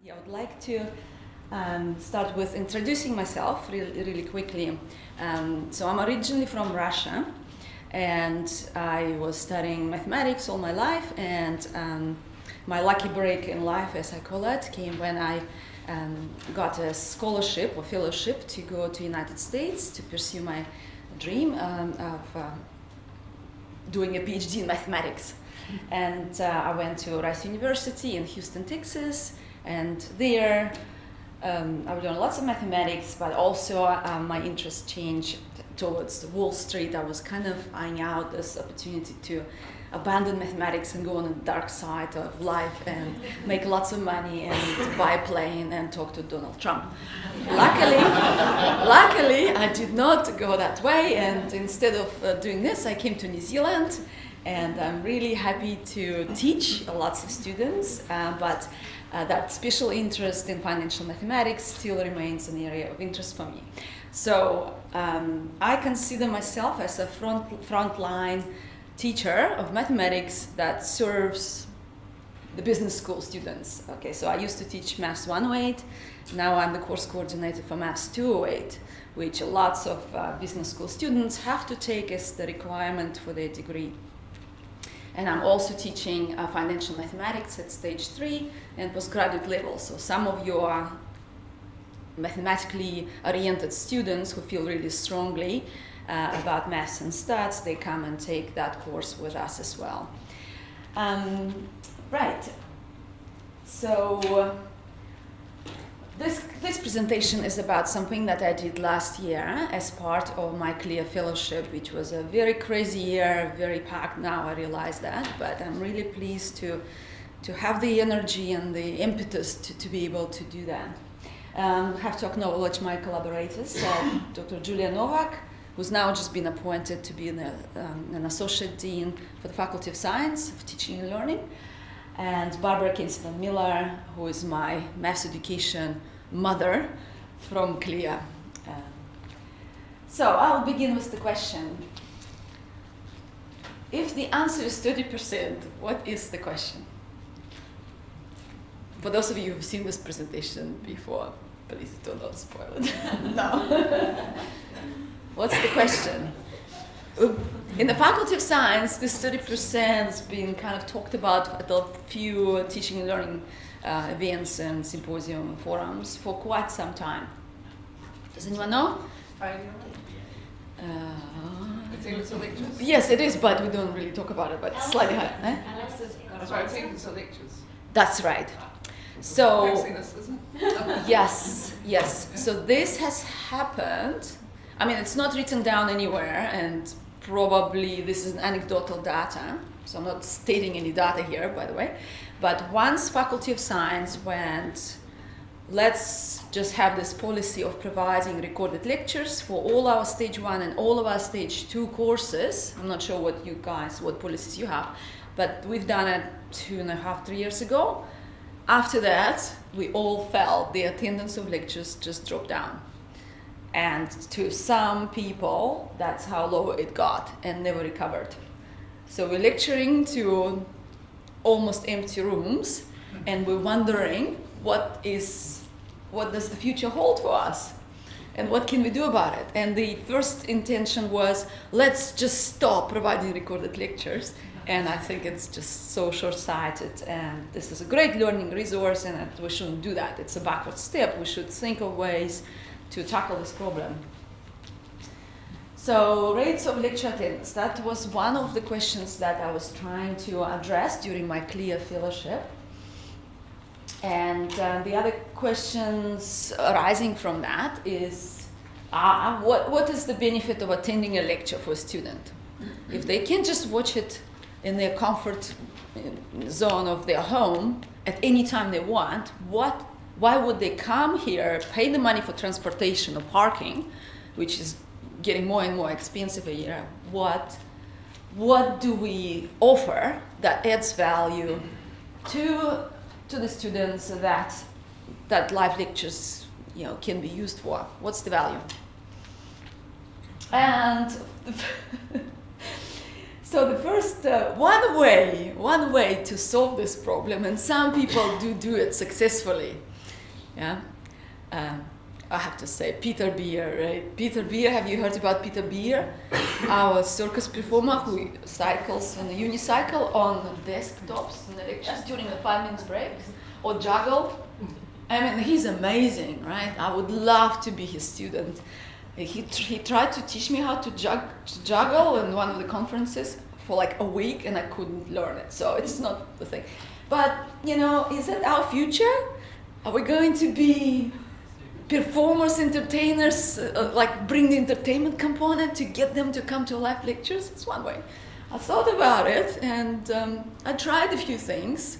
Yeah, I would like to start with introducing myself really quickly. So I'm originally from Russia, and I was studying mathematics all my life, and my lucky break in life, as I call it, came when I got a scholarship or fellowship to go to United States to pursue my dream of doing a PhD in mathematics. And I went to Rice University in Houston, Texas, and there I was doing lots of mathematics, but also my interest changed towards Wall Street. I was kind of eyeing out this opportunity to abandon mathematics and go on the dark side of life and make lots of money and buy a plane and talk to Donald Trump. Luckily, I did not go that way, and instead of doing this, I came to New Zealand. And I'm really happy to teach lots of students, but that special interest in financial mathematics still remains an area of interest for me. So I consider myself as a frontline teacher of mathematics that serves the business school students. Okay, so I used to teach Maths 108. Now I'm the course coordinator for Maths 208, which lots of business school students have to take as the requirement for their degree. And I'm also teaching financial mathematics at stage 3 and postgraduate level. So some of your mathematically oriented students who feel really strongly about maths and stats, they come and take that course with us as well. Right. So this presentation is about something that I did last year as part of my CLIA fellowship, which was a very crazy year, very packed now, I realize that, but I'm really pleased to have the energy and the impetus to be able to do that. I have to acknowledge my collaborators, Dr. Julia Novak, who's now just been appointed to be an associate dean for the Faculty of Science of Teaching and Learning, and Barbara Kinston Miller, who is my maths education mother from CLIA. So I'll begin with the question. If the answer is 30%, what is the question? For those of you who've seen this presentation before, please do not spoil it. No. What's the question? In the Faculty of Science, this 30% has been kind of talked about at a few teaching and learning events and symposium and forums for quite some time. Does anyone know? It's English lectures? Yes, it is, but we don't really talk about it, but it's slightly higher. Eh? That's right, it's English lectures. That's right. So, I've seen this, isn't it? yes. So this has happened. I mean, it's not written down anywhere, and probably this is anecdotal data, so I'm not stating any data here, by the way. But once Faculty of Science went, let's just have this policy of providing recorded lectures for all our stage 1 and all of our stage 2 courses. I'm not sure what policies you have, but we've done it 2.5, 3 years ago. After that, we all felt the attendance of lectures just dropped down. And to some people, that's how low it got and never recovered. So we're lecturing to almost empty rooms, and we're wondering what does the future hold for us? And what can we do about it? And the first intention was, let's just stop providing recorded lectures. And I think it's just so short-sighted, and this is a great learning resource, and we shouldn't do that. It's a backward step. We should think of ways to tackle this problem. So rates of lecture attendance, that was one of the questions that I was trying to address during my CLIA fellowship. And the other questions arising from that is, what is the benefit of attending a lecture for a student? If they can just watch it in their comfort zone of their home at any time they want, why would they come here, pay the money for transportation or parking, which is getting more and more expensive a year? What do we offer that adds value to the students that live lectures can be used for? What's the value? And so the first one way to solve this problem, and some people do it successfully, Yeah. I have to say, Peter Beer, right? Peter Beer, have you heard about Peter Beer? Our circus performer who cycles on a unicycle on desktops in the lectures during the 5 minutes breaks, or juggle. I mean, he's amazing, right? I would love to be his student. He tried to teach me how to juggle in one of the conferences for like a week, and I couldn't learn it, so it's not the thing. But, you know, is that our future? Are we going to be performers, entertainers, like bring the entertainment component to get them to come to live lectures? It's one way. I thought about it, and I tried a few things.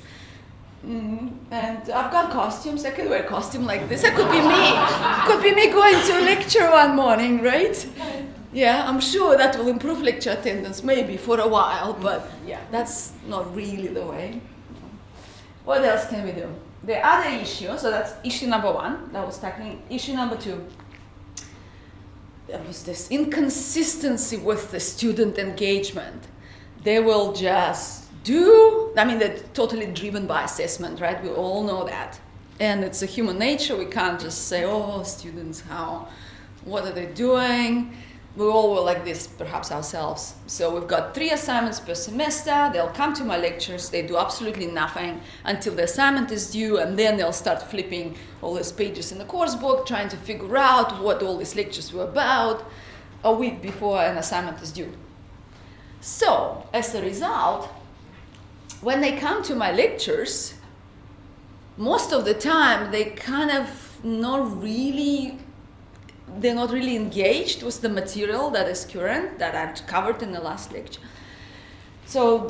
And I've got costumes. I could wear a costume like this. That could be me. Could be me going to a lecture one morning, right? Yeah, I'm sure that will improve lecture attendance maybe for a while, but yeah, that's not really the way. What else can we do? The other issue, so that's issue number 1, that was tackling. Issue number 2, there was this inconsistency with the student engagement. They will just they're totally driven by assessment, right? We all know that. And it's a human nature. We can't just say, oh, students, what are they doing? We all were like this, perhaps ourselves. So we've got 3 assignments per semester. They'll come to my lectures. They do absolutely nothing until the assignment is due, and then they'll start flipping all these pages in the course book, trying to figure out what all these lectures were about a week before an assignment is due. So, as a result, when they come to my lectures, most of the time they're not really engaged with the material that is current, that I've covered in the last lecture. So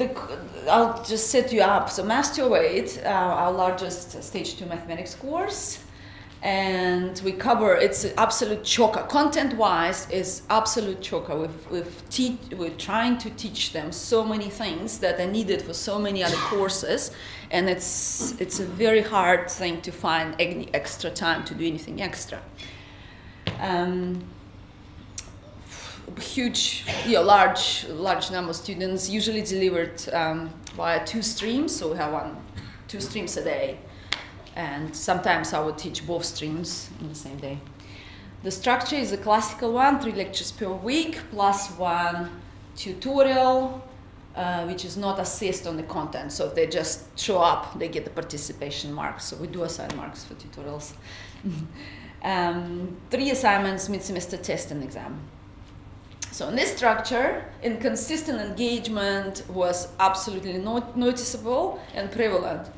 I'll just set you up. So Master Weight, our largest stage 2 mathematics course, and we cover, it's an absolute choker. Content-wise, is absolute choker. We're trying to teach them so many things that are needed for so many other courses, and it's a very hard thing to find any extra time to do anything extra. Large number of students, usually delivered via 2 streams, so we have 2 streams a day. And sometimes I would teach both streams in the same day. The structure is a classical one, 3 lectures per week, plus 1 tutorial, which is not assessed on the content. So if they just show up, they get the participation marks. So we do assign marks for tutorials. 3 assignments, mid-semester test and exam. So in this structure, inconsistent engagement was absolutely noticeable and prevalent.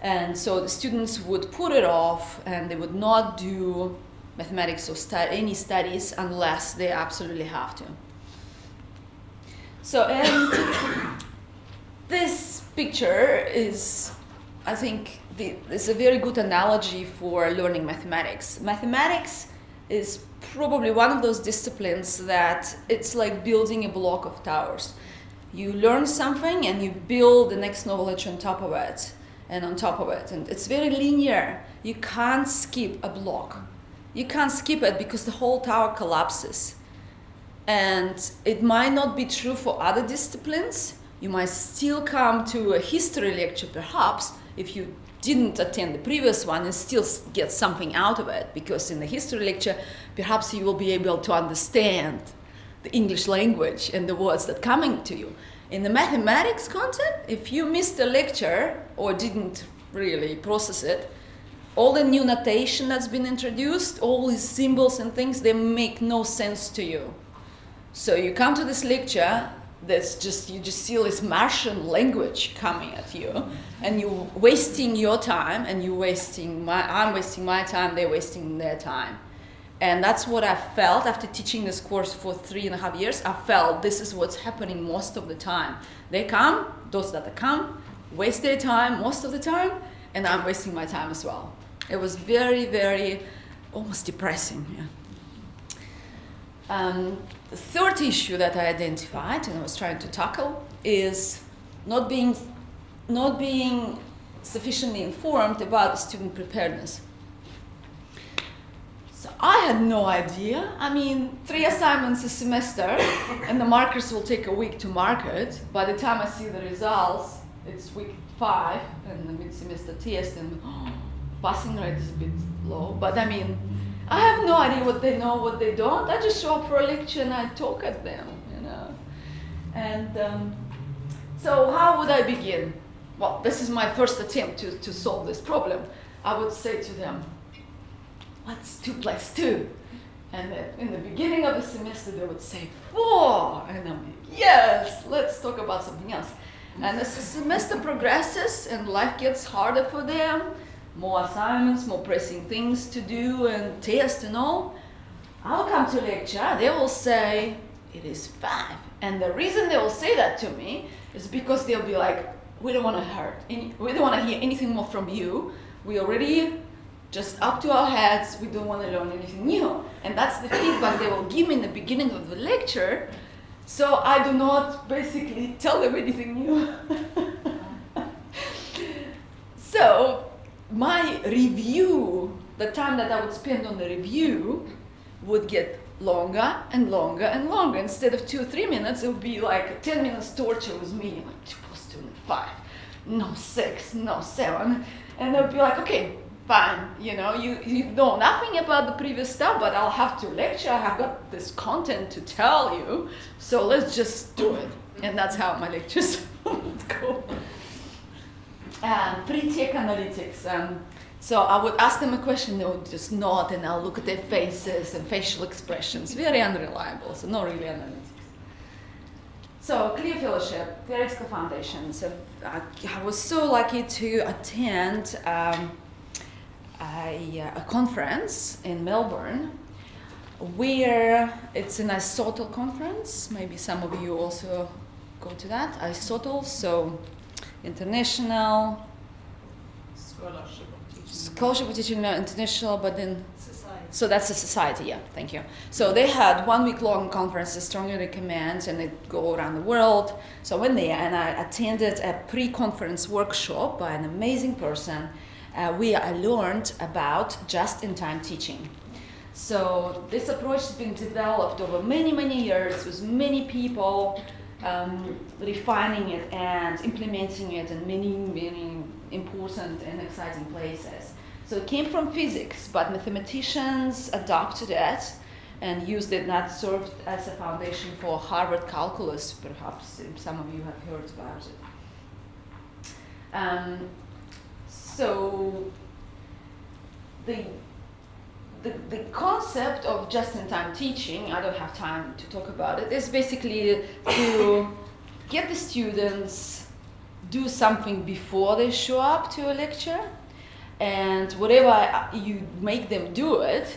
And so the students would put it off, and they would not do mathematics or any studies unless they absolutely have to. So, and this picture is, I think, it's a very good analogy for learning mathematics. Mathematics is probably one of those disciplines that it's like building a block of towers. You learn something and you build the next knowledge on top of it. And on top of it, and it's very linear. You can't skip a block. You can't skip it because the whole tower collapses. And it might not be true for other disciplines. You might still come to a history lecture, perhaps, if you didn't attend the previous one, and still get something out of it, because in the history lecture, perhaps you will be able to understand the English language and the words that are coming to you. In the mathematics content, if you missed a lecture or didn't really process it, all the new notation that's been introduced, all these symbols and things, they make no sense to you. So you come to this lecture, you just see this Martian language coming at you, and you're wasting your time, and I'm wasting my time, they're wasting their time. And that's what I felt after teaching this course for 3.5 years. I felt this is what's happening most of the time. They come, those that come, waste their time most of the time, and I'm wasting my time as well. It was very, very, almost depressing. Yeah. The third issue that I identified and I was trying to tackle is not being sufficiently informed about student preparedness. So I had no idea. I mean, 3 assignments a semester, and the markers will take a week to mark it. By the time I see the results, it's week 5 and the mid-semester test, and passing rate is a bit low, but I mean, I have no idea what they know, what they don't. I just show up for a lecture and I talk at them, you know. And so how would I begin? Well, this is my first attempt to solve this problem. I would say to them, what's 2 + 2? And then in the beginning of the semester, they would say 4. And I'm like, yes, let's talk about something else. And as the semester progresses and life gets harder for them, more assignments, more pressing things to do and tests and all, I'll come to lecture, they will say, it is 5. And the reason they will say that to me is because they'll be like, we don't want to hear anything more from you. We already just up to our heads, we don't want to learn anything new. And that's the feedback they will give me in the beginning of the lecture, so I do not basically tell them anything new. So my review, the time that I would spend on the review would get longer and longer and longer. Instead of 2 or 3 minutes, it would be like 10 minutes torture with me, like 2 + 2 = 5, no 6, no 7. And they would be like, okay, fine, you know, you know nothing about the previous stuff, but I'll have to lecture, I have got this content to tell you, so let's just do it. And that's how my lectures would go. And pre-tech analytics. So I would ask them a question, they would just nod, and I'll look at their faces and facial expressions. Very unreliable, so not really analytics. So Clear Fellowship, Theoretical Foundations. I was so lucky to attend a conference in Melbourne, where it's an Aristotle conference. Maybe some of you also go to that. Aristotle, so international scholarship of teaching, international, but then society. So that's a society, yeah. Thank you. So they had 1 week long conferences, strongly recommend, and they go around the world. So I went there and I attended a pre-conference workshop by an amazing person. Where I learned about just-in-time teaching. So this approach has been developed over many, many years with many people refining it and implementing it in many, many important and exciting places. So it came from physics, but mathematicians adopted it and used it, and that served as a foundation for Harvard calculus, perhaps some of you have heard about it. So the concept of just-in-time teaching, I don't have time to talk about it, is basically to get the students do something before they show up to a lecture, and whatever you make them do it,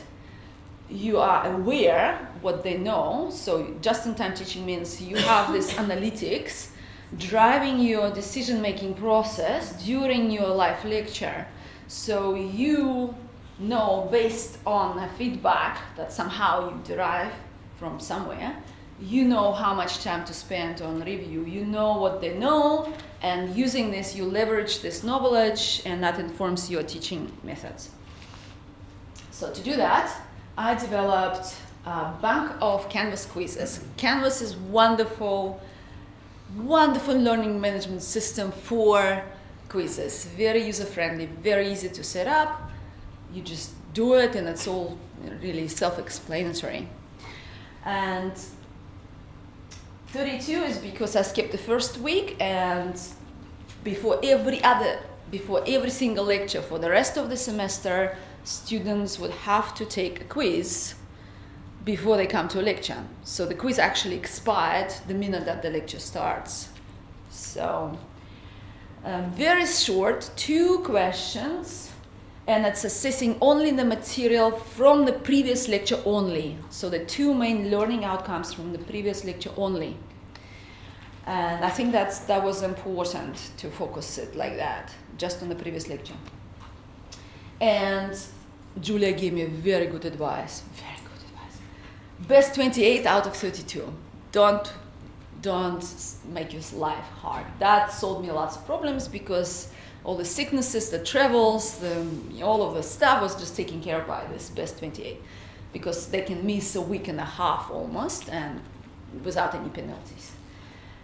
you are aware what they know. So just-in-time teaching means you have this analytics driving your decision-making process during your live lecture. So you know, based on a feedback that somehow you derive from somewhere, you know how much time to spend on review. You know what they know, and using this, you leverage this knowledge, and that informs your teaching methods. So to do that, I developed a bank of Canvas quizzes. Canvas is wonderful learning management system for quizzes. Very user-friendly, very easy to set up. You just do it, and it's all really self-explanatory. And 32 is because I skipped the first week, and before every single lecture for the rest of the semester, students would have to take a quiz before they come to a lecture. So the quiz actually expired the minute that the lecture starts. So very short, 2 questions, and it's assessing only the material from the previous lecture only. So the 2 main learning outcomes from the previous lecture only. And I think that was important to focus it like that, just on the previous lecture. And Julia gave me very good advice, Best 28 out of 32. Don't make your life hard. That solved me lots of problems, because all the sicknesses, the travels, all of the stuff was just taken care of by this best 28, because they can miss a week and a half almost, and without any penalties.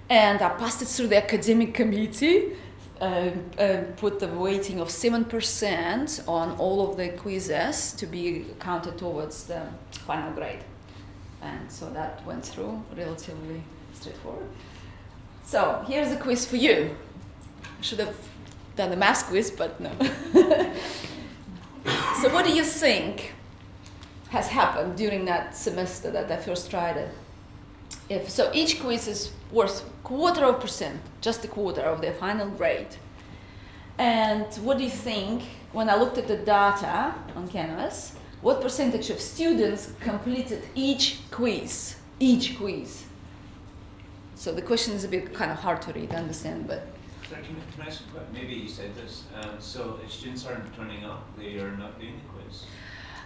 And I passed it through the academic committee, put the weighting of 7% on all of the quizzes to be counted towards the final grade. And so that went through relatively straightforward. So here's a quiz for you. I should have done the maths quiz, but no. So what do you think has happened during that semester that I first tried it? So each quiz is worth 0.25%, just a quarter of their final grade. And what do you think, when I looked at the data on Canvas, what percentage of students completed each quiz? Each quiz. So the question is a bit kind of hard to read, understand, but... Sorry, can I ask a question? Maybe you said this. So if students aren't turning up, they are not doing the quiz?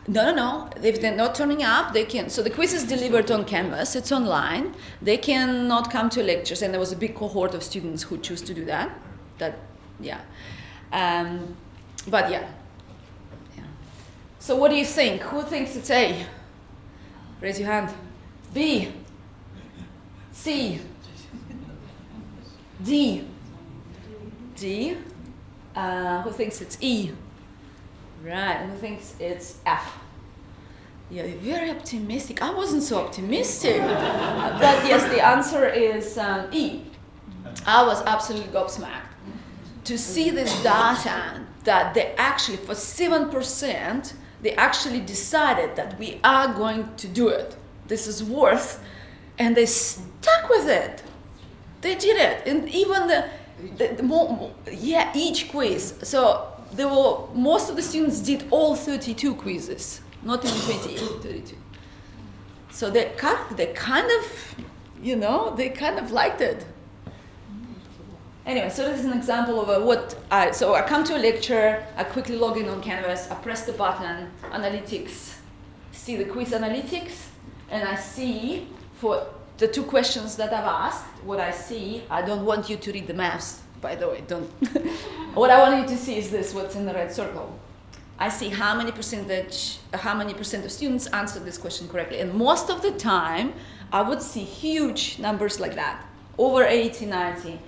No. If they're not turning up, they can. So the quiz is delivered on Canvas. It's online. They cannot come to lectures, and there was a big cohort of students who choose to do that. But yeah. So what do you think? Who thinks it's A? Raise your hand. B. C. D. D. Who thinks it's E? Right, and who thinks it's F? Yeah, you're very optimistic. I wasn't so optimistic. But yes, the answer is E. I was absolutely gobsmacked to see this data that they actually, for 7%, they actually decided that we are going to do it. This is worth, and they stuck with it. They did it, and even each quiz. So there were, most of the students did all 32 quizzes, not even 28, 32. So they kind of liked it. Anyway, so this is an example of so I come to a lecture, I quickly log in on Canvas, I press the button, analytics, see the quiz analytics, and I see for the 2 questions that I've asked, what I see, I don't want you to read the maths, by the way, don't. What I want you to see is this, what's in the red circle. I see how many percent of students answered this question correctly. And most of the time, I would see huge numbers like that, over 80, 90.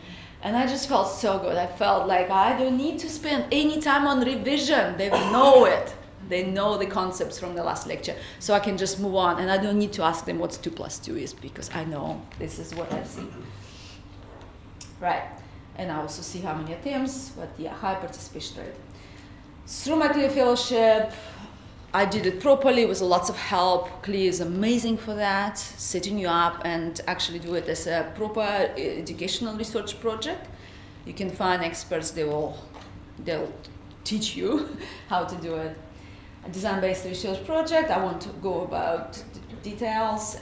And I just felt so good. I felt like I don't need to spend any time on revision. They know it. They know the concepts from the last lecture. So I can just move on, and I don't need to ask them what's 2 + 2 is, because I know this is what I've seen. Right. And I also see how many attempts, but yeah, high participation rate. Through my CLIA fellowship, I did it properly with lots of help. CLIA is amazing for that, setting you up and actually do it as a proper educational research project. You can find experts, they'll teach you how to do it. A design-based research project, I won't go about details.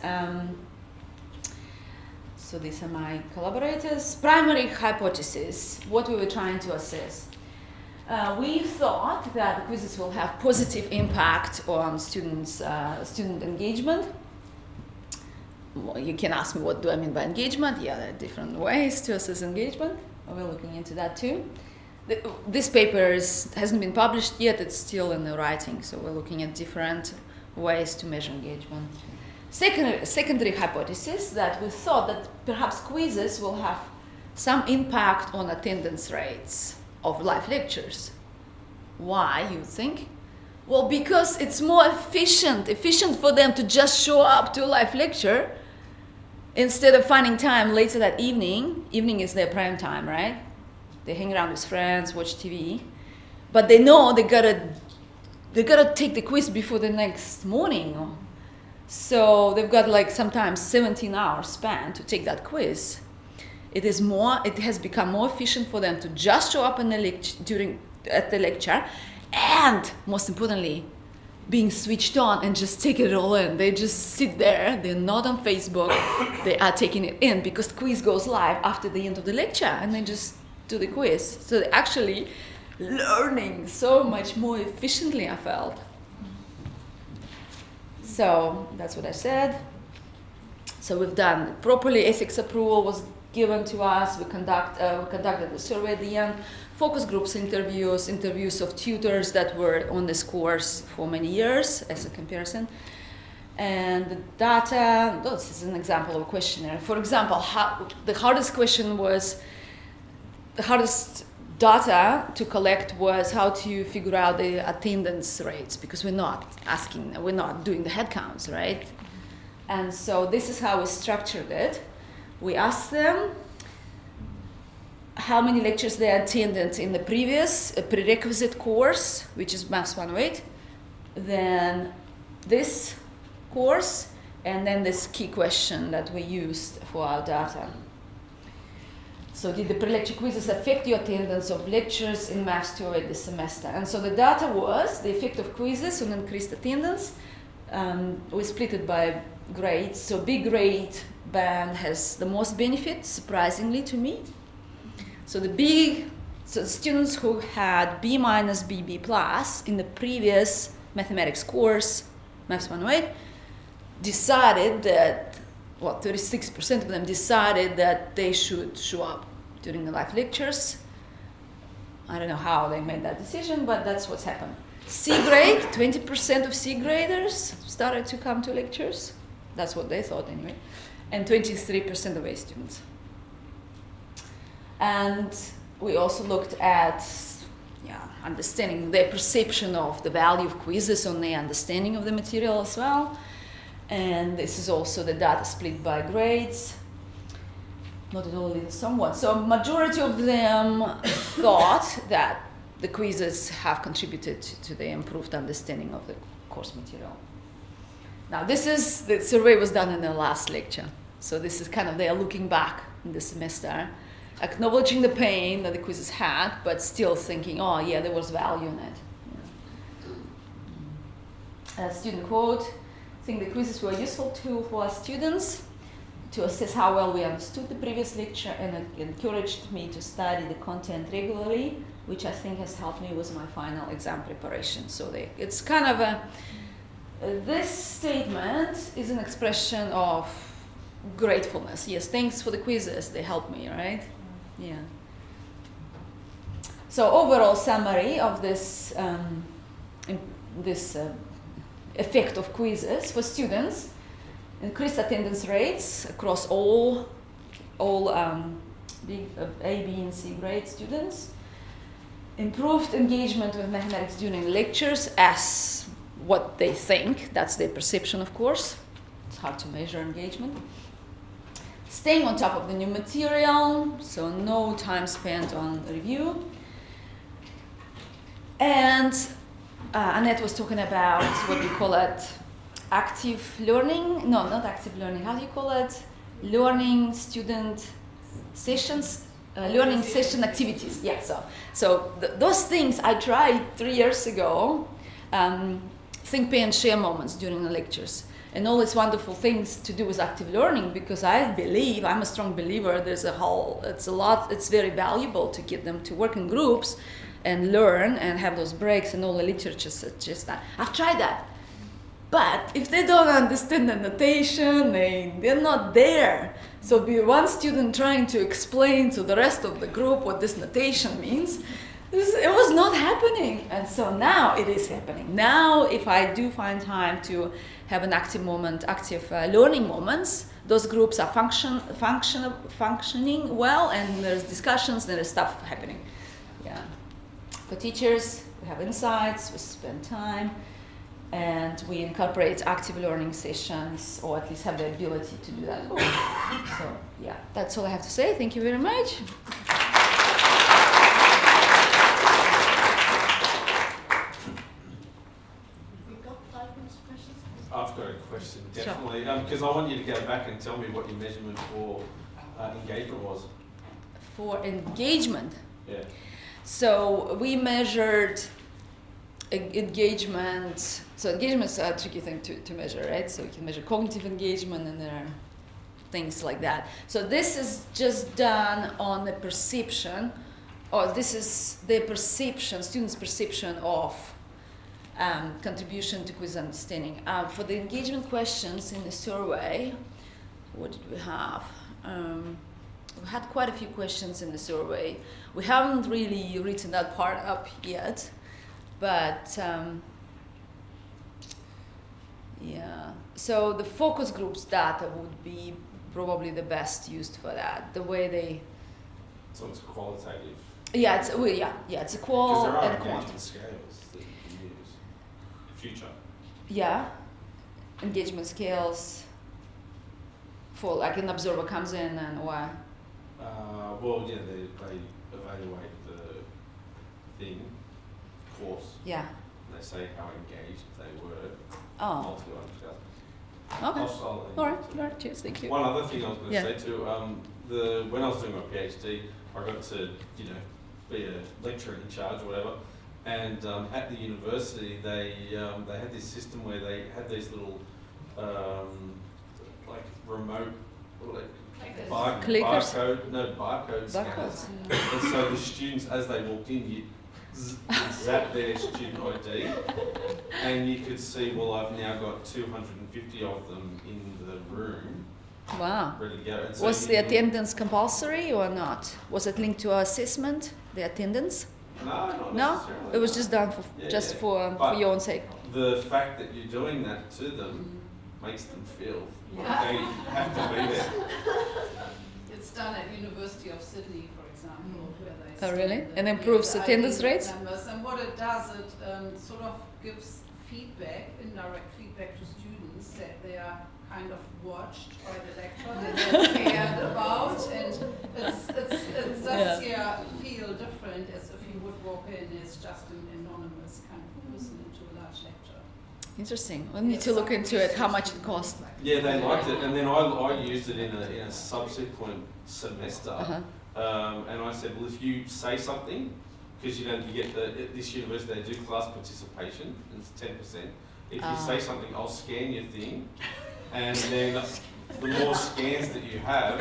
So these are my collaborators. Primary hypothesis, what we were trying to assess. We thought that the quizzes will have positive impact on student engagement. Well, you can ask me, what do I mean by engagement? Yeah, there are different ways to assess engagement. We're looking into that too. This paper hasn't been published yet, it's still in the writing, so we're looking at different ways to measure engagement. Secondary hypothesis, that we thought that perhaps quizzes will have some impact on attendance rates of live lectures. Why, you think? Well, because it's more efficient for them to just show up to a live lecture instead of finding time later that evening. Evening is their prime time, right? They hang around with friends, watch TV, but they know they gotta take the quiz before the next morning. So they've got like sometimes 17 hours span to take that quiz. It has become more efficient for them to just show up at the lecture, and most importantly, being switched on and just take it all in. They just sit there, they're not on Facebook, they are taking it in because the quiz goes live after the end of the lecture, and they just do the quiz. So they're actually learning so much more efficiently, I felt. So that's what I said. So we've done properly, ethics approval was given to us. We conducted a survey at the end, focus groups, interviews of tutors that were on this course for many years as a comparison. And the data, this is an example of a questionnaire. For example, the hardest data to collect was how to figure out the attendance rates, because we're not doing the head counts, right? And so this is how we structured it. We asked them how many lectures they attended in the previous prerequisite course, which is Maths 108, then this course, and then this key question that we used for our data. So did the pre-lecture quizzes affect your attendance of lectures in Maths 208 this semester? And so the data was the effect of quizzes on increased attendance. We split it by grades. So B grade band has the most benefit, surprisingly to me. So the students who had B minus, B plus in the previous mathematics course, Maths 108, decided that, 36% of them decided that they should show up during the live lectures. I don't know how they made that decision, but that's what's happened. C grade, 20% of C graders started to come to lectures. That's what they thought anyway. And 23% of A students. And we also looked at understanding their perception of the value of quizzes on their understanding of the material as well. And this is also the data split by grades. Not at all, somewhat. So majority of them thought that the quizzes have contributed to the improved understanding of the course material. Now the survey was done in the last lecture. So this is kind of they are looking back in the semester, acknowledging the pain that the quizzes had, but still thinking, oh yeah, there was value in it. Yeah. Student quote, I think the quizzes were a useful tool for our students to assess how well we understood the previous lecture, and it encouraged me to study the content regularly, which I think has helped me with my final exam preparation. So it's kind of this statement is an expression of gratefulness. Yes, thanks for the quizzes, they helped me, right? Yeah. So overall summary of this effect of quizzes for students: increased attendance rates across all big A, B, and C grade students. Improved engagement with mathematics during lectures as what they think. That's their perception, of course. It's hard to measure engagement. Staying on top of the new material, so no time spent on review. And Annette was talking about what we call it, active learning. No, not active learning. How do you call it? Learning student sessions, learning session activities. Yeah. So those things I tried 3 years ago. Think, pay, and share moments during the lectures, and all these wonderful things to do with active learning, because I'm a strong believer. It's very valuable to get them to work in groups and learn and have those breaks, and all the literature suggests that. I've tried that. But if they don't understand the notation, they're not there. So be one student trying to explain to the rest of the group what this notation means, it was not happening. And so now it is happening. Now if I do find time to have an active learning moments, those groups are functioning well, and there's discussions, there's stuff happening. Yeah. For teachers, we have insights, we spend time, and we incorporate active learning sessions, or at least have the ability to do that. So yeah, that's all I have to say. Thank you very much. I've got a question, definitely, because I want you to go back and tell me what your measurement for engagement was. For engagement? Yeah. So we measured engagement. So engagement is a tricky thing to measure, right? So you can measure cognitive engagement, and there are things like that. So this is just done on the perception, or this is the perception, students' perception of contribution to quiz understanding. For the engagement questions in the survey, what did we have? We had quite a few questions in the survey. We haven't really written that part up yet, but yeah. So the focus groups data would be probably the best used for that. The way they. So it's qualitative. Yeah, it's it's a Because qual there are and a quant. engagement scales that you can use. Future. Yeah, engagement scales for like an observer comes in and what? Well, yeah, they evaluate the thing, course. Yeah. They say how engaged they were. Oh. Multi-line scale. Okay. I'll All right. Cheers. Thank you. One other thing I was going to Yeah. say too, when I was doing my PhD, I got to be a lecturer in charge or whatever, and at the university they had this system where they had these little like remote Clickers. barcode scanners. And so the students, as they walked in, you zap their student ID, and you could see, well, I've now got 250 of them in the room. Wow. Ready to go. And so Was the attendance compulsory or not? Was it linked to our assessment, the attendance? No, not No, necessarily. it was just done for for But your own sake. the fact that you're doing that to them makes them feel like they have to be there. It's done at University of Sydney, for example, where they Oh, really? scan And the- improves the attendance ID rates? numbers. And what it does, it sort of gives feedback, indirect feedback to students that they are kind of watched by the lecturer, that they're cared about, and it does feel different as if you would walk in as just an anonymous kind of person into a large lecture. Interesting. We need to look into it, how much it costs. Yeah, they liked it, and then I used it in a subsequent semester. Uh-huh. And I said, well, if you say something, because you get at this university they do class participation, and it's 10%. If you say something, I'll scan your thing, and then the more scans that you have,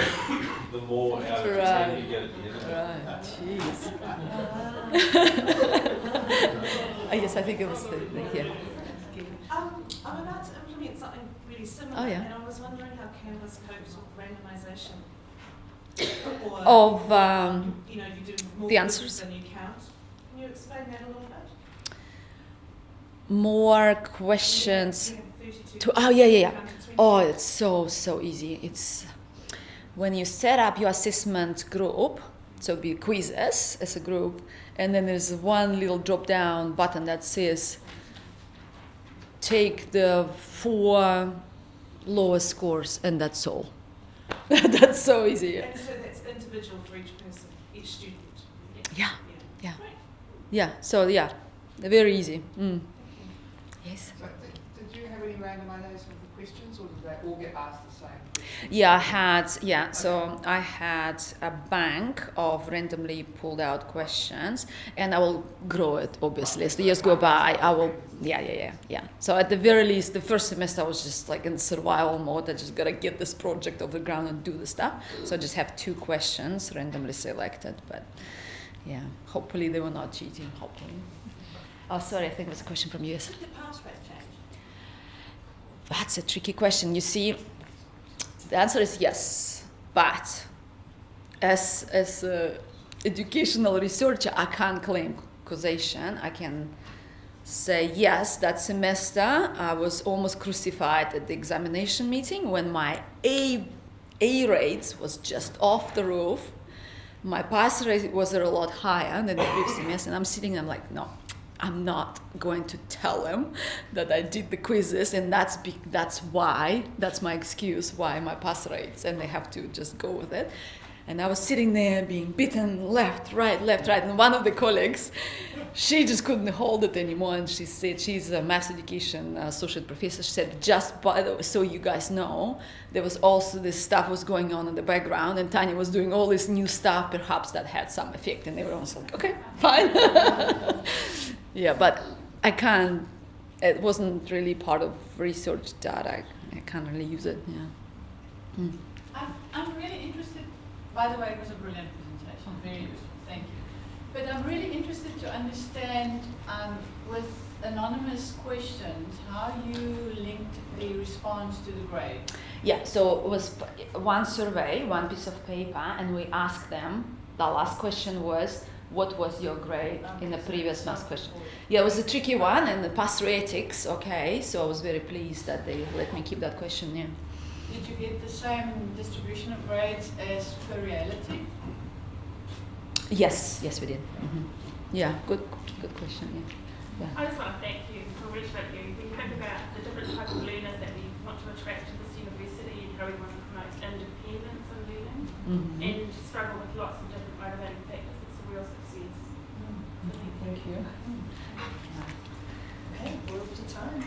the more out of 10 you get at the end of it. Right, jeez. Yes, I think it was here. I'm about to implement something really similar, Oh, yeah. and I was wondering how Canvas copes with randomization. Of you do more the quizzes answers? than you count. Can you explain that a little bit? more questions. You have 32 To, oh, yeah. count to 20. Oh, it's so easy. It's when you set up your assessment group, so it'll be quizzes as a group, and then there's one little drop down button that says take the 4 lowest scores, and that's all. That's so easy. And so that's individual for each person, each student. Yeah. Yeah. Great. Yeah, so very easy. Yes. So did you have any randomization of the questions, or did they all get asked the same question? Yeah, I had a bank of randomly pulled out questions, and I will grow it, obviously. As the years go by, I will, yeah. So at the very least, the first semester I was just like in survival mode. I just gotta get this project off the ground and do the stuff. So I just have 2 questions randomly selected, but yeah, hopefully they were not cheating, hopefully. Oh, sorry, I think there's a question from you. Yes. Did the pass rate change? That's a tricky question. You see, the answer is yes, but as a educational researcher, I can't claim causation. I can say yes, that semester I was almost crucified at the examination meeting when my A rates was just off the roof. My pass rate was a lot higher than the previous semester, and I'm sitting there, I'm like, no, I'm not going to tell them that I did the quizzes, and that's my excuse why my pass rates, and they have to just go with it. And I was sitting there being beaten left, right, and one of the colleagues, she just couldn't hold it anymore, and she said, she's a maths education associate professor, she said, just by the way, so you guys know, there was also this stuff was going on in the background, and Tanya was doing all this new stuff, perhaps that had some effect, and everyone was like, okay, fine. Yeah, but I can't, it wasn't really part of research data, I can't really use it, yeah. I'm really interested, by the way, it was a brilliant presentation, very useful, thank you. But I'm really interested to understand with anonymous questions, how you linked the response to the grade. Yeah, so it was one survey, one piece of paper, and we asked them, the last question was, what was your grade in the previous math question? Yeah, it was a tricky one, and the passed through ethics, okay, so I was very pleased that they let me keep that question, yeah. Did you get the same distribution of grades as per reality? Yes, yes, we did. Yeah, good question. Yeah. I just want to thank you, congratulate you. We think about the different types of learners that we want to attract to this university and how we want to promote independence in learning and struggle with lots of different motivating factors. It's a real success. Thank you. Okay, we're up to time.